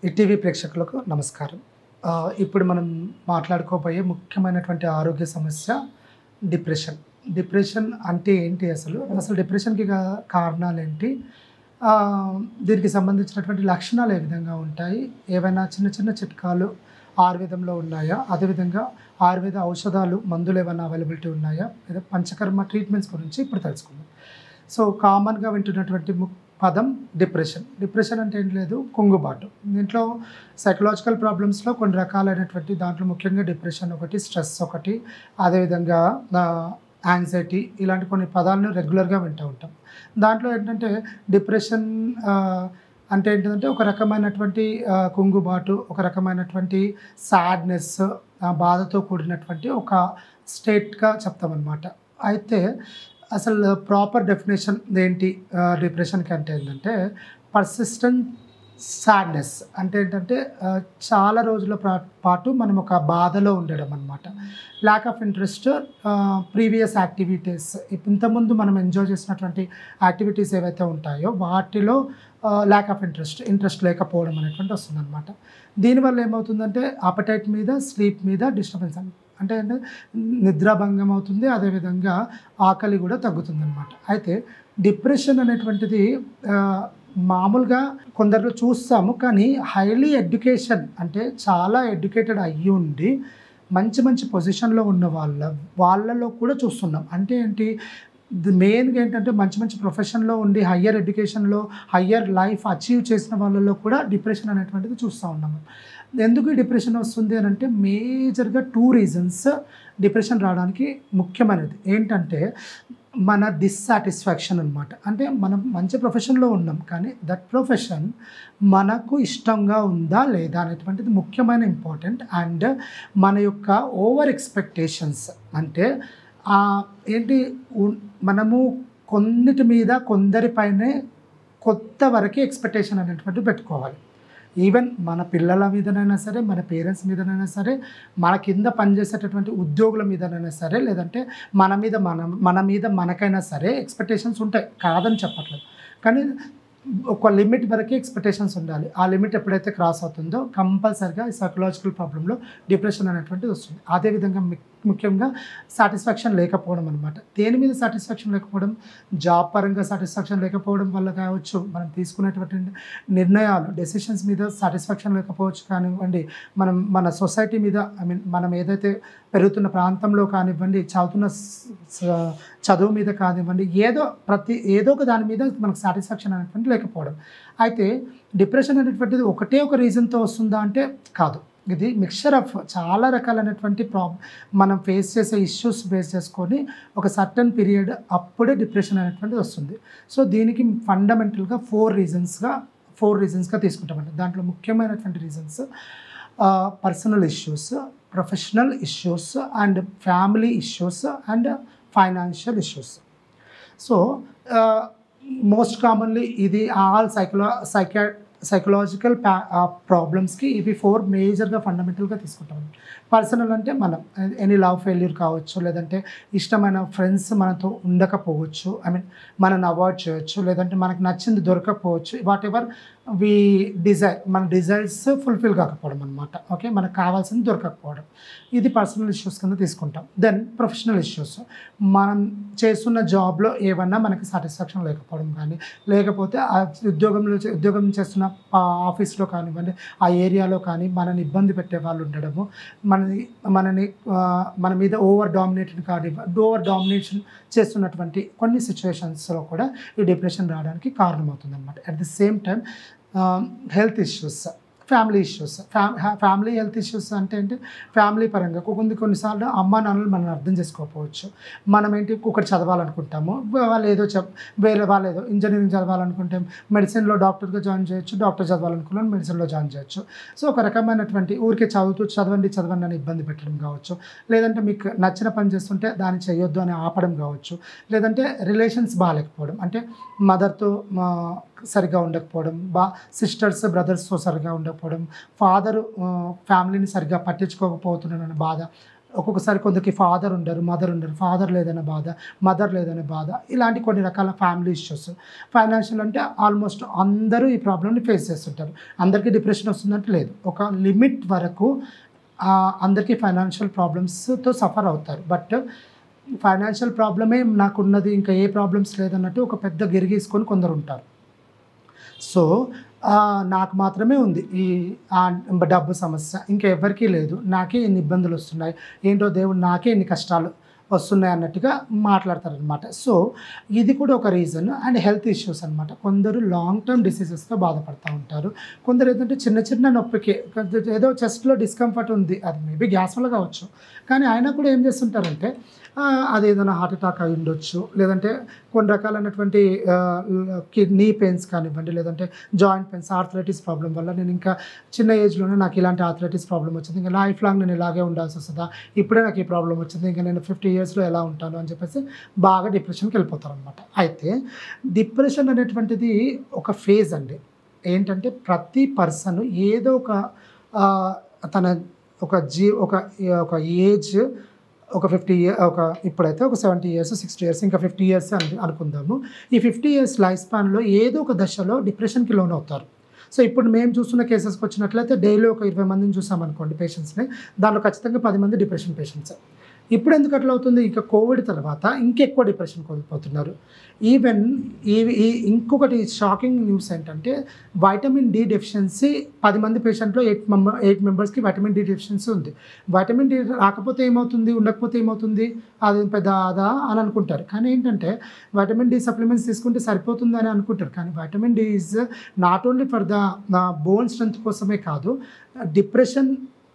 ETV ప్రేక్షకులకు నమస్కారం. ఇప్పుడు మనం మాట్లాడుకోబోయే ముఖ్యమైనటువంటి ఆరోగ్య సమస్య డిప్రెషన్. డిప్రెషన్ అంటే ఏంటి అసలు? అసలు డిప్రెషన్‌కి కారణాలేంటి? దీనికి సంబంధించినటువంటి లక్షణాలు ఏ విధంగా ఉంటాయి? ఏవైనా చిన్న చిన్న చిట్కాలు ఆయుర్వేదంలో ఉన్నాయా? అదేవిధంగా ఆయుర్వేద ఔషధాలు, మందులు ఏమైనా అవైలబిలిటీ ఉన్నాయా? లేదా పంచకర్మ ట్రీట్మెంట్స్ గురించి ఇప్పుడు తెలుసుకుందాం. సో కామన్‌గా వింటున్నటువంటి పదం డిప్రెషన్. డిప్రెషన్ అంటే ఏం లేదు, కుంగుబాటు. దీంట్లో సైకలాజికల్ ప్రాబ్లమ్స్‌లో కొన్ని రకాలైనటువంటి దాంట్లో ముఖ్యంగా డిప్రెషన్ ఒకటి, స్ట్రెస్ ఒకటి, అదేవిధంగా యాంగ్జైటీ ఇలాంటి కొన్ని పదాలను రెగ్యులర్‌గా వింటూ ఉంటాం. దాంట్లో ఏంటంటే డిప్రెషన్ అంటే ఏంటంటే ఒక రకమైనటువంటి కుంగుబాటు, ఒక రకమైనటువంటి సాడ్‌నెస్, బాధతో కూడినటువంటి ఒక స్టేట్‌గా చెప్తామన్నమాట. అయితే అసలు ప్రాపర్ డెఫినేషన్ ఏంటి డిప్రెషన్‌కి అంటే ఏంటంటే పర్సిస్టెంట్ సాడ్‌నెస్ అంటే ఏంటంటే చాలా రోజుల పాటు మనం ఒక బాధలో ఉండడం అన్నమాట. Lack of interest previous activities, ఇంతకుముందు మనం ఎంజాయ్ చేసినటువంటి యాక్టివిటీస్ ఏవైతే ఉంటాయో వాటిలో ల్యాక్ ఆఫ్ ఇంట్రెస్ట్ లేకపోవడం అనేటువంటి వస్తుందన్నమాట. దీనివల్ల ఏమవుతుందంటే అపటైట్ మీద, స్లీప్ మీద డిస్టర్బెన్స్ అంటే నిద్రాభంగం అవుతుంది. అదేవిధంగా ఆకలి కూడా తగ్గుతుందన్నమాట. అయితే డిప్రెషన్ అనేటువంటిది మామూలుగా కొందరిలో చూస్తాము, కానీ హైలీ ఎడ్యుకేషన్ అంటే చాలా ఎడ్యుకేటెడ్ అయ్యి ఉండి మంచి మంచి పొజిషన్లో ఉన్న వాళ్ళలో కూడా చూస్తున్నాం. అంటే ఏంటి, మెయిన్గా ఏంటంటే మంచి మంచి ప్రొఫెషన్లో ఉండి హయ్యర్ ఎడ్యుకేషన్లో హయ్యర్ లైఫ్ అచీవ్ చేసిన వాళ్ళలో కూడా డిప్రెషన్ అనేటువంటిది చూస్తూ ఉన్నాము. ఎందుకు ఈ డిప్రెషన్ వస్తుంది అని అంటే మేజర్గా 2 రీజన్స్ డిప్రెషన్ రావడానికి ముఖ్యమైనది. ఏంటంటే మన డిస్సాటిస్ఫాక్షన్ అనమాట. అంటే మనం మంచి ప్రొఫెషన్లో ఉన్నాం, కానీ దట్ ప్రొఫెషన్ మనకు ఇష్టంగా ఉందా లేదా అనేటువంటిది ముఖ్యమైన ఇంపార్టెంట్. అండ్ మన యొక్క ఓవర్ ఎక్స్పెక్టేషన్స్ అంటే ఏంటి, మనము కొన్నిటి మీద కొందరిపైనే కొత్త వరకు ఎక్స్పెక్టేషన్ అనేటువంటిది పెట్టుకోవాలి. ఈవెన్ మన పిల్లల మీదనైనా సరే, మన పేరెంట్స్ మీదనైనా సరే, మన కింద పనిచేసేటటువంటి ఉద్యోగుల మీదనైనా సరే, లేదంటే మన మీద మనకైనా సరే ఎక్స్పెక్టేషన్స్ ఉంటాయి, కాదని చెప్పట్లేదు. కానీ ఒక లిమిట్ వరకే ఎక్స్పెక్టేషన్స్ ఉండాలి. ఆ లిమిట్ ఎప్పుడైతే క్రాస్ అవుతుందో కంపల్సరిగా ఈ సైకలాజికల్ ప్రాబ్లంలో డిప్రెషన్ అనేటువంటిది వస్తుంది. అదేవిధంగా ముఖ్యంగా సాటిస్ఫాక్షన్ లేకపోవడం అనమాట. దేని మీద సాటిస్ఫాక్షన్ లేకపోవడం, జాబ్ పరంగా సాటిస్ఫాక్షన్ లేకపోవడం వల్ల కావచ్చు, మనం తీసుకునేటువంటి నిర్ణయాలు, డెసిషన్స్ మీద సాటిస్ఫాక్షన్ లేకపోవచ్చు కానివ్వండి, మన సొసైటీ మీద, మనం ఏదైతే పెరుగుతున్న ప్రాంతంలో కానివ్వండి, చదువు మీద కానివ్వండి, ఏదో ఒక దాని మీద మనకు సాటిస్ఫాక్షన్ అనేటువంటి లేకపోవడం. అయితే డిప్రెషన్ అనేటువంటిది ఒకటే ఒక రీజన్తో వస్తుందా అంటే కాదు. ఇది మిక్చర్ ఆఫ్ చాలా రకాలైనటువంటి మనం ఫేస్ చేసే ఇష్యూస్ బేస్ చేసుకొని ఒక సర్టన్ పీరియడ్ అప్పుడే డిప్రెషన్ అనేటువంటిది వస్తుంది. సో దీనికి ఫండమెంటల్గా 4 రీజన్స్గా తీసుకుంటామండి. దాంట్లో ముఖ్యమైనటువంటి reasons personal issues, professional issues, and family issues, and financial issues. So most commonly ఇది ఆల్ సైకలాజికల్ ప్రాబ్లమ్స్కి ఇవి 4 మేజర్గా ఫండమెంటల్గా తీసుకుంటాం. పర్సనల్ అంటే మనం ఎనీ లవ్ ఫెయిల్యూర్ కావచ్చు, లేదంటే ఇష్టమైన ఫ్రెండ్స్ మనతో ఉండకపోవచ్చు, మనల్ని అవాయిడ్ చేయొచ్చు, లేదంటే మనకు నచ్చింది దొరకకపోవచ్చు, వాట్ ఎవర్ మన డిజైర్స్ ఫుల్ఫిల్ కాకపోవడం అనమాట. ఓకే, మనకు కావాల్సింది దొరకకపోవడం, ఇది పర్సనల్ ఇష్యూస్ కింద తీసుకుంటాం. దెన్ ప్రొఫెషనల్ ఇష్యూస్, మనం చేస్తున్న జాబ్లో ఏమన్నా మనకి సాటిస్ఫాక్షన్ లేకపోవడం కానీ, లేకపోతే ఉద్యోగం చేస్తున్న ఆఫీస్లో కానివ్వండి, ఆ ఏరియాలో కానీ మనని ఇబ్బంది పెట్టే వాళ్ళు ఉండడము, మన మీద ఓవర్ డామినేషన్ చేస్తున్నటువంటి కొన్ని సిచ్యువేషన్స్లో కూడా ఈ డిప్రెషన్ రావడానికి కారణమవుతుంది అనమాట. At the same time health issues, family issues. Family health issues అంటే ఏంటి, ఫ్యామిలీ పరంగా కొన్నిసార్లు అమ్మా నాన్నలు మనం అర్థం చేసుకోకపోవచ్చు. మనం ఏంటి ఒకటి చదవాలనుకుంటాము, వేరే వాళ్ళు ఏదో ఇంజనీరింగ్ చదవాలనుకుంటే మెడిసిన్లో డాక్టర్గా జాయిన్ చేయొచ్చు, డాక్టర్ చదవాలనుకున్నాను మెడిసిన్లో జాయిన్ చేయొచ్చు. సో ఒక రకమైనటువంటి ఊరికే చదవండి అని ఇబ్బంది పెట్టడం కావచ్చు, లేదంటే మీకు నచ్చిన పని చేస్తుంటే దాన్ని చేయొద్దు అని ఆపడం కావచ్చు, లేదంటే రిలేషన్స్ బాగాలేకపోవడం అంటే మదర్తో సరిగా ఉండకపోవడం, సిస్టర్స్ బ్రదర్స్తో సరిగా ఉండకపోవడం, ఫాదరు ఫ్యామిలీని సరిగ్గా పట్టించుకోకపోతున్నానన్న బాధ, ఒక్కొక్కసారి కొందరికి ఫాదర్ ఉండరు, మదర్ ఉండరు, ఫాదర్ లేదనే బాధ, మదర్ లేదనే బాధ, ఇలాంటి కొన్ని రకాల ఫ్యామిలీ ఇష్యూస్. ఫైనాన్షియల్ అంటే ఆల్మోస్ట్ అందరూ ఈ ప్రాబ్లమ్ని ఫేస్ చేస్తుంటారు. అందరికీ డిప్రెషన్ వస్తుందంటే లేదు, ఒక లిమిట్ వరకు అందరికీ ఫైనాన్షియల్ ప్రాబ్లమ్స్తో సఫర్ అవుతారు. బట్ ఫైనాన్షియల్ ప్రాబ్లమే నాకున్నది, ఇంకా ఏ ప్రాబ్లమ్స్ లేదన్నట్టు ఒక పెద్ద గిరిగీసుకొని కొందరు ఉంటారు. సో నాకు మాత్రమే ఉంది ఈ డబ్బు సమస్య, ఇంకా ఎవరికీ లేదు, నాకే ఎన్ని ఇబ్బందులు వస్తున్నాయి, ఏంటో దేవుడు నాకే ఎన్ని కష్టాలు వస్తున్నాయి అన్నట్టుగా మాట్లాడతారనమాట. సో ఇది కూడా ఒక రీజన్. అండ్ హెల్త్ ఇష్యూస్ అనమాట. కొందరు లాంగ్ టర్మ్ డిసీజెస్తో బాధపడుతూ ఉంటారు. కొందరు ఏంటంటే చిన్న చిన్న నొప్పికి ఏదో చెస్ట్లో డిస్కంఫర్ట్ ఉంది, అది మేబీ గ్యాస్ వల్ల కావచ్చు, కానీ ఆయన కూడా ఏం చేస్తుంటారంటే అది ఏదైనా హార్ట్ అటాక్ అయి ఉండొచ్చు, లేదంటే కొన్ని రకాలైనటువంటి కిడ్నీ పెయిన్స్ కానివ్వండి, లేదంటే జాయింట్ పెయిన్స్, ఆర్థరైటిస్ ప్రాబ్లం వల్ల నేను ఇంకా చిన్న ఏజ్లోనే నాకు ఇలాంటి ఆర్థరైటిస్ ప్రాబ్లం వచ్చింది, ఇంకా లైఫ్ లాంగ్ నేను ఇలాగే ఉండాల్సి వస్తుందా, ఇప్పుడే నాకు ఈ ప్రాబ్లం వచ్చింది, ఇంకా నేను 50 yearsలో ఎలా ఉంటాను అని చెప్పేసి బాగా డిప్రెషన్కి వెళ్ళిపోతారు అనమాట. అయితే డిప్రెషన్ అనేటువంటిది ఒక ఫేజ్ అండి. ఏంటంటే ప్రతి పర్సన్ ఏదో ఒక తన ఒక ఏజ్, ఒక 50 years, ఇప్పుడైతే ఒక 70 years, 60 years, ఇంకా 50 years అనుకుందాము. ఈ 50 years లైఫ్ స్పాన్లో ఏదో ఒక దశలో డిప్రెషన్కి లోన్ అవుతారు. సో ఇప్పుడు మేము చూస్తున్న కేసెస్కి వచ్చినట్లయితే డైలీ ఒక 20 మందిని చూసామనుకోండి పేషెంట్స్ని, దానిలో ఖచ్చితంగా 10 మంది డిప్రెషన్ పేషెంట్స్. ఇప్పుడు ఎందుకు అట్లా అవుతుంది? ఇంకా కోవిడ్ తర్వాత ఇంకెక్కువ డిప్రెషన్ కోల్పోతున్నారు. ఈవెన్ ఇంకొకటి షాకింగ్ న్యూస్ ఏంటంటే వైటమిన్ డి డెఫిషియన్సీ 10 మంది పేషెంట్లో 8 మెంబర్స్కి వైటమిన్ డి డెఫిషియన్సీ ఉంది. వైటమిన్ డి రాకపోతే ఏమవుతుంది, ఉండకపోతే ఏమవుతుంది, అది పెద్ద ఆదా అని అనుకుంటారు. కానీ ఏంటంటే వైటమిన్ డి సప్లిమెంట్స్ తీసుకుంటే సరిపోతుంది అని అనుకుంటారు. కానీ vitamin D is not only for the bone strength కోసమే కాదు, డిప్రెషన్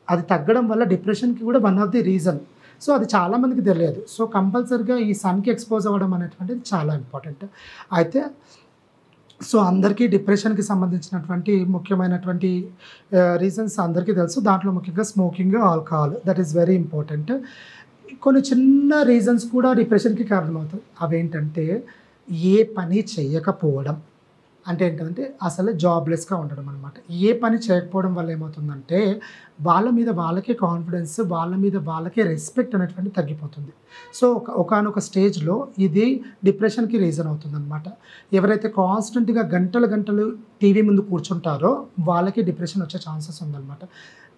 అది తగ్గడం వల్ల డిప్రెషన్కి కూడా one of the reason. So అది చాలామందికి తెలియదు. సో కంపల్సరీగా ఈ సన్కి ఎక్స్పోజ్ అవ్వడం అనేటువంటిది చాలా ఇంపార్టెంట్. అయితే సో అందరికీ డిప్రెషన్కి సంబంధించినటువంటి ముఖ్యమైనటువంటి రీజన్స్ అందరికీ తెలుసు. దాంట్లో ముఖ్యంగా smoking, alcohol, that is very important. కొన్ని చిన్న రీజన్స్ కూడా డిప్రెషన్కి కారణమవుతాయి. అవేంటంటే ఏ పని చేయకపోవడం, అంటే ఏంటంటే అసలు జాబ్లెస్గా ఉండడం అనమాట. ఏ పని చేయకపోవడం వల్ల ఏమవుతుందంటే వాళ్ళ మీద వాళ్ళకే కాన్ఫిడెన్స్, వాళ్ళ మీద వాళ్ళకే రెస్పెక్ట్ అనేటువంటి తగ్గిపోతుంది. సో ఒకానొక స్టేజ్లో ఇది డిప్రెషన్కి రీజన్ అవుతుందన్నమాట. ఎవరైతే కాన్స్టెంట్గా గంటలు టీవీ ముందు కూర్చుంటారో వాళ్ళకి డిప్రెషన్ వచ్చే ఛాన్సెస్ ఉందన్నమాట.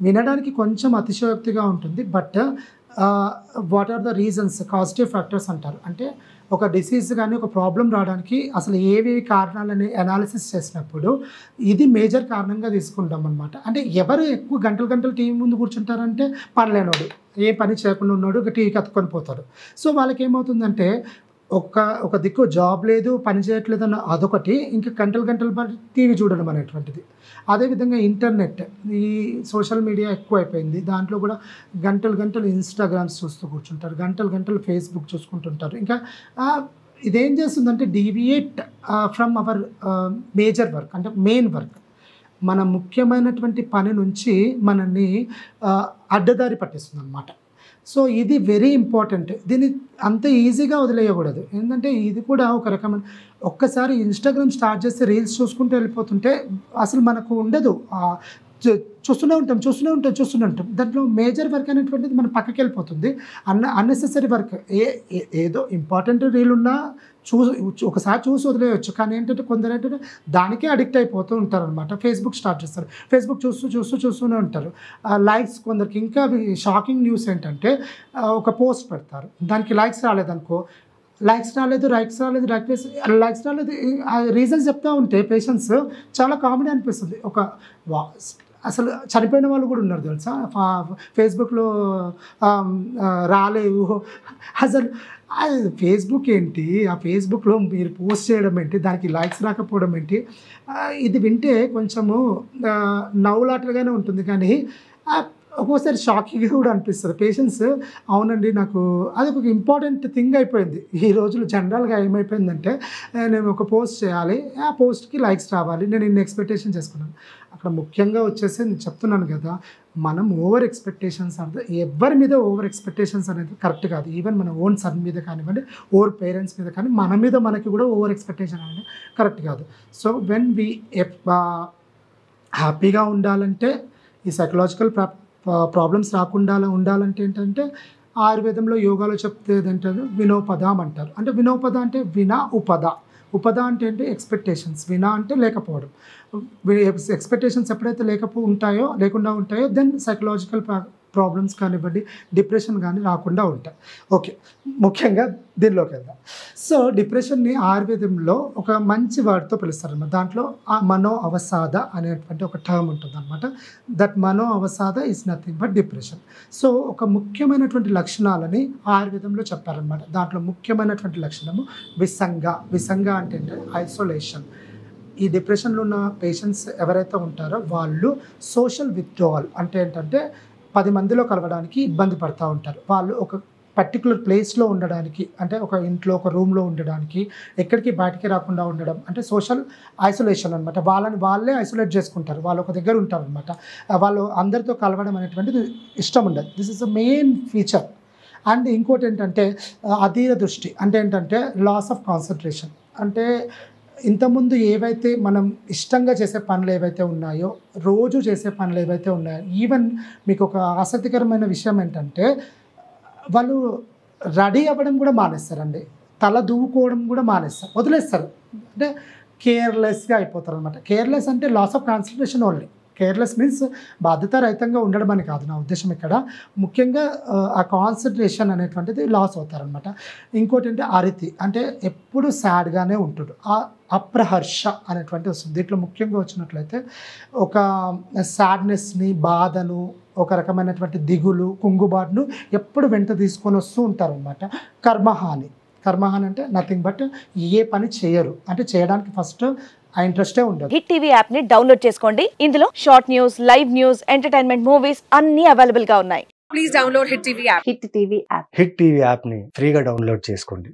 వినడానికి కొంచెం అతిశయోక్తిగా ఉంటుంది, but what are the reasons, causative factors అంటారు. అంటే ఒక డిసీజ్ కానీ ఒక ప్రాబ్లం రావడానికి అసలు ఏవి కారణాలని అనాలిసిస్ చేసినప్పుడు ఇది మేజర్ కారణంగా తీసుకుంటాం అనమాట. అంటే ఎవరు ఎక్కువ గంటలు టీవీ ముందు కూర్చుంటారంటే పనిలేనోడు, ఏ పని చేయకుండా ఉన్నాడు, టీవీకి అతుక్కొని పోతాడు. సో వాళ్ళకి ఏమవుతుందంటే ఒక దిక్కు జాబ్ లేదు, పని చేయట్లేదు అన్న అదొకటి, ఇంకా గంటలు టీవీ చూడడం అనేటువంటిది. అదేవిధంగా ఇంటర్నెట్, ఈ సోషల్ మీడియా ఎక్కువ అయిపోయింది. దాంట్లో కూడా గంటలు ఇన్స్టాగ్రామ్స్ చూస్తూ కూర్చుంటారు, గంటలు ఫేస్బుక్ చూసుకుంటుంటారు. ఇంకా ఇదేం చేస్తుందంటే deviate from our major work, అంటే మెయిన్ వర్క్, మన ముఖ్యమైనటువంటి పని నుంచి మనల్ని అడ్డదారి పట్టిస్తుంది అన్నమాట. సో ఇది వెరీ ఇంపార్టెంట్. దీన్ని అంత ఈజీగా వదిలేయకూడదు. ఏంటంటే ఇది కూడా ఒక రకమైన, ఒక్కసారి ఇన్స్టాగ్రామ్ స్టార్ట్ చేస్తే రీల్స్ చూసుకుంటూ వెళ్ళిపోతుంటే అసలు మనకు ఉండదు, చూస్తూనే ఉంటాం. దాంట్లో మేజర్ వర్క్ అనేటువంటిది మన పక్కకి వెళ్ళిపోతుంది. అన్నెసెసరీ వర్క్, ఏదో ఇంపార్టెంట్ రీల్ ఉన్నా ఒకసారి చూసి వదిలేయచ్చు. కానీ ఏంటంటే కొందరు ఏంటంటే దానికే అడిక్ట్ అయిపోతూ ఉంటారు అనమాట. ఫేస్బుక్ స్టార్ట్ చేస్తారు, ఫేస్బుక్ చూస్తూనే ఉంటారు. లైక్స్, కొందరికి ఇంకా షాకింగ్ న్యూస్ ఏంటంటే ఒక పోస్ట్ పెడతారు, దానికి లైక్స్ రాలేదనుకో, లైక్స్ రాలేదు రీజన్స్ చెప్తూ ఉంటే పేషెంట్స్ చాలా కామెడీ అనిపిస్తుంది. అసలు చనిపోయిన వాళ్ళు కూడా ఉన్నారు తెలుసా, ఫేస్బుక్లో రాలేవు. అసలు ఫేస్బుక్ ఏంటి, ఆ ఫేస్బుక్లో మీరు పోస్ట్ చేయడం ఏంటి, దానికి లైక్స్ రాకపోవడం ఏంటి, ఇది వింటే కొంచెము నవ్వులాటగానే ఉంటుంది, కానీ ఒక్కోసారి షాకింగ్గా కూడా అనిపిస్తుంది. పేషెంట్స్ అవునండి, నాకు అది ఒక ఇంపార్టెంట్ థింగ్ అయిపోయింది ఈ రోజులు. జనరల్గా ఏమైపోయిందంటే నేను ఒక పోస్ట్ చేయాలి, ఆ పోస్ట్కి లైక్స్ రావాలి, నేను ఇన్ని ఎక్స్పెక్టేషన్ చేసుకున్నాను. అక్కడ ముఖ్యంగా వచ్చేసి నేను చెప్తున్నాను కదా, మనం ఓవర్ ఎక్స్పెక్టేషన్స్ అంటే ఎవరి మీద ఓవర్ ఎక్స్పెక్టేషన్స్ అనేది కరెక్ట్ కాదు. ఈవెన్ మన ఓన్ సన్ మీద కానివ్వండి, ఓవర్ పేరెంట్స్ మీద కానీ, మన మీద మనకి కూడా ఓవర్ ఎక్స్పెక్టేషన్ అనేది కరెక్ట్ కాదు. సో వెన్ వి హ్యాపీగా ఉండాలంటే, ఈ సైకలాజికల్ ప్రాబ్లమ్స్ రాకుండా ఉండాలంటే ఏంటంటే ఆయుర్వేదంలో యోగాలో చెప్తేది ఏంటంటే వినోపదం అంటారు. అంటే వినోపద అంటే వినా ఉపద. ఉపద అంటే ఏంటి ఎక్స్పెక్టేషన్స్, వినా అంటే లేకపోవడం. ఎక్స్పెక్టేషన్స్ ఎప్పుడైతే లేకుండా ఉంటాయో దెన్ సైకలాజికల్ ప్రాబ్లమ్స్ కానివ్వండి, డిప్రెషన్ కానీ రాకుండా ఉంటాయి. ఓకే, ముఖ్యంగా దీనిలోకి వెళ్దాం. సో డిప్రెషన్ని ఆయుర్వేదంలో ఒక మంచి వర్డ్తో పిలుస్తారనమాట. దాంట్లో ఆ మనో అవసాద అనేటువంటి ఒక టర్మ్ ఉంటుంది అనమాట. దట్ మనో అవసాద is nothing but depression. So ఒక ముఖ్యమైనటువంటి లక్షణాలని ఆయుర్వేదంలో చెప్పారనమాట. దాంట్లో ముఖ్యమైనటువంటి లక్షణము విసంగ. విసంగ అంటే ఐసోలేషన్. ఈ డిప్రెషన్లో ఉన్న పేషెంట్స్ ఎవరైతే ఉంటారో వాళ్ళు సోషల్ విత్డ్రావల్ అంటే ఏంటంటే 10 మందిలో కలవడానికి ఇబ్బంది పడుతూ ఉంటారు. వాళ్ళు ఒక పర్టికులర్ ప్లేస్లో ఉండడానికి, అంటే ఒక ఇంట్లో ఒక రూమ్లో ఉండడానికి, ఎక్కడికి బయటికి రాకుండా ఉండడం అంటే సోషల్ ఐసోలేషన్ అనమాట. వాళ్ళే ఐసోలేట్ చేసుకుంటారు, వాళ్ళు ఒక దగ్గర ఉంటారు అనమాట. వాళ్ళు అందరితో కలవడం అనేటువంటిది ఇష్టం ఉండదు. This is the main feature. And ఇంకోటి ఏంటంటే అధీర దృష్టి అంటే ఏంటంటే లాస్ ఆఫ్ కాన్సన్ట్రేషన్. అంటే ఇంతకుముందు ఏవైతే మనం ఇష్టంగా చేసే పనులు ఏవైతే ఉన్నాయో, రోజు చేసే పనులు ఏవైతే ఉన్నాయో, ఈవెన్ మీకు ఒక ఆసక్తికరమైన విషయం ఏంటంటే వాళ్ళు రెడీ అవ్వడం కూడా మానేస్తారండి. తల దువ్వుకోవడం కూడా వదిలేస్తారు. అంటే కేర్లెస్గా అయిపోతారు అనమాట. కేర్లెస్ అంటే loss of concentration only. Careless means బాధ్యతారహితంగా ఉండడం అని కాదు నా ఉద్దేశం ఇక్కడ. ముఖ్యంగా ఆ కాన్సన్ట్రేషన్ అనేటువంటిది లాస్ అవుతారనమాట. ఇంకోటి అంటే అరితి అంటే ఎప్పుడు సాడ్గానే ఉంటాడు. ఆ అప్రహర్ష అనేటువంటి వస్తుంది. దీంట్లో ముఖ్యంగా వచ్చినట్లయితే ఒక సాడ్నెస్ని, బాధను, ఒక రకమైనటువంటి దిగులు, కుంగుబాటును ఎప్పుడు వెంట తీసుకొని వస్తూ ఉంటారనమాట. కర్మహాని. కర్మహాని అంటే నథింగ్ బట్ ఏ పని చేయరు, అంటే చేయడానికి ఫస్ట్ ఆ ఇంట్రెస్టే ఉండదు. హిట్ టీవీ యాప్ ని డౌన్లోడ్ చేసుకోండి. ఇందులో short news, live news, entertainment movies అన్ని అవైలబుల్ గా ఉన్నాయి. Please download hit TV app. Hit TV app ని ఫ్రీగా డౌన్లోడ్ చేసుకోండి.